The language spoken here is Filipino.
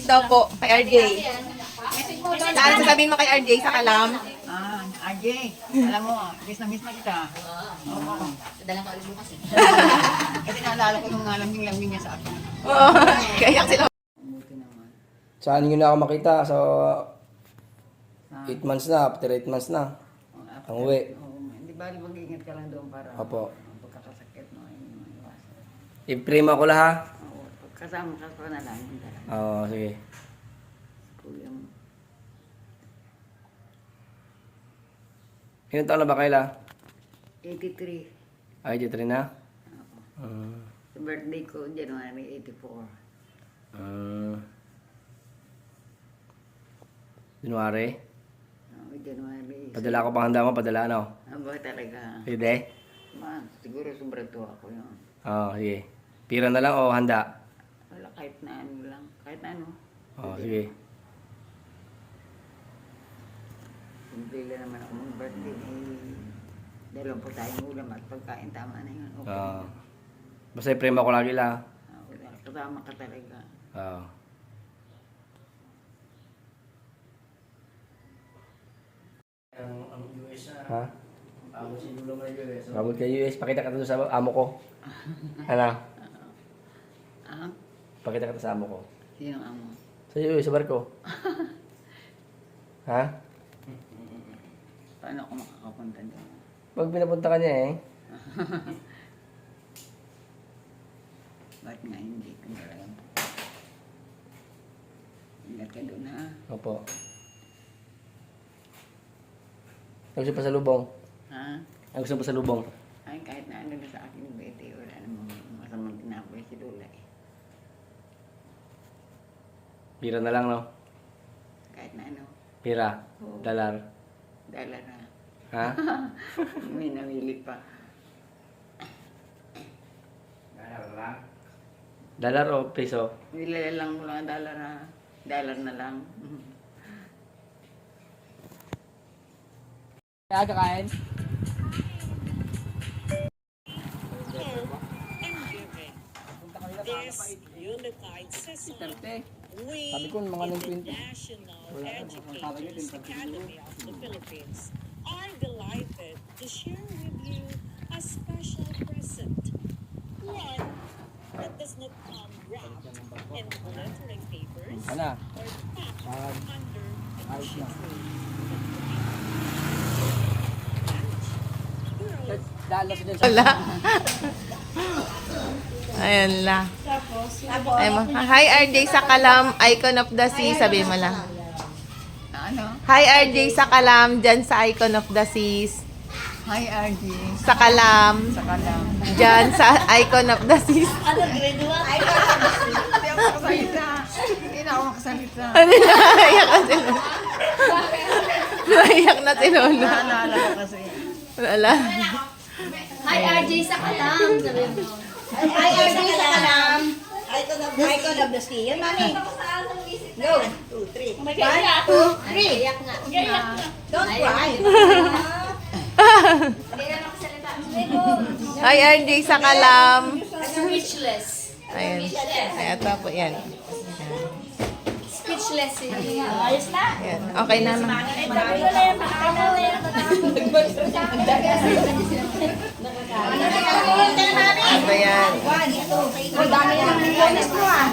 daw po kay RJ. Saan sasabihin mo kay RJ sa Kalam? RJ, alam mo, miss na kita. Oo. Dala ko alis bukas eh. Kasi naalala ko nung lambing-lambing niya sa akin. Oo. Kaya sila. Buti naman. Saan nyo na ako makita? So, 8 months na, after 8 months na. Ang uwi. Oo, hindi ba mag-iingat ka lang doon para Opo. pagkakasakit mo ay maiwasan. I-prima ko lang ha? Oo, kasama ka pa na lang. Oo, sige. Kuya mo. Ilan taon na ba kaila? 83. Ay, 83 na? Sa birthday ko, January 84. January? Oo, January. Padala ko pang handa mo, padala ano? Aba talaga. Sige. Siguro sobrang tuwa ko yun. Oo, sige. Pira na lang o handa? Wala, kahit na ano lang. Kahit na ano. Oo, sige. Kumplila naman ako mag-birthday. Dalawang po tayong ulam at pagkain. Tama na yun. Okay. Oo. Basta i-prima ko lagi lang. Kasama ka talaga. Oo. Ang US na. Ha? Amo si Lula may US. Abot kay US. Pakita ka doon sa amo ko. Ano? Ah? Pakita ka sa amo ko. Sino amo? Sa US, sa barko. Ha? Paano ako makakapunta doon? Pag pinapunta ka niya eh. Ba't nga hindi? Kung talagang ingat ka doon ha? Opo. Ang gusto pa sa lubong. Ha? Ang gusto pa sa lubong. Ay, kahit na ano na sa akin yung bete, wala namang masamang tinapoy si Lola eh. Pira na lang, no? Kahit na ano, Pira. Oo. Dalar. dala na. Ha? May namili pa. Dalar o piso? Nilalang mo lang dala na lang. Aga kain? This unified system we, Sabi ko, mga in the 9:20. National Educators Academy of the Philippines, are delighted to share with you a special present. One that does not come wrapped in glittering papers Ano? or packed under a sheet. Dalas din sa... Wala. Ayan la. Ay mo. Hi RJ sa Kalam, Icon of the Sea. Sabi mo lang. Ano? Hi RJ sa Kalam, dyan sa Icon of the Seas. Hi, RG. Sa Kalam, Saka lang. dyan sa Icon of the Seas. Hindi ako makasalita. Hindi na ako makasalita. Ano na? Naiyak na si Lola. Naiyak na si Lola. Naalala ko kasi. Wala. Hi RJ sa Kalam. Sabi mo. Hi RJ sa Kalam. Icon of the sea. Yan, mami. Go. 1, 2, 3. 1, 2, 3. Iyak nga. Don't cry. Hindi na makasalita. Hi RJ sa Kalam. Speechless. Ayan. Ay, ito po yan. Speechless. Ayos na. Ayan. Okay na no? Ano ba yan? Ang dami na ng bonus mo ah.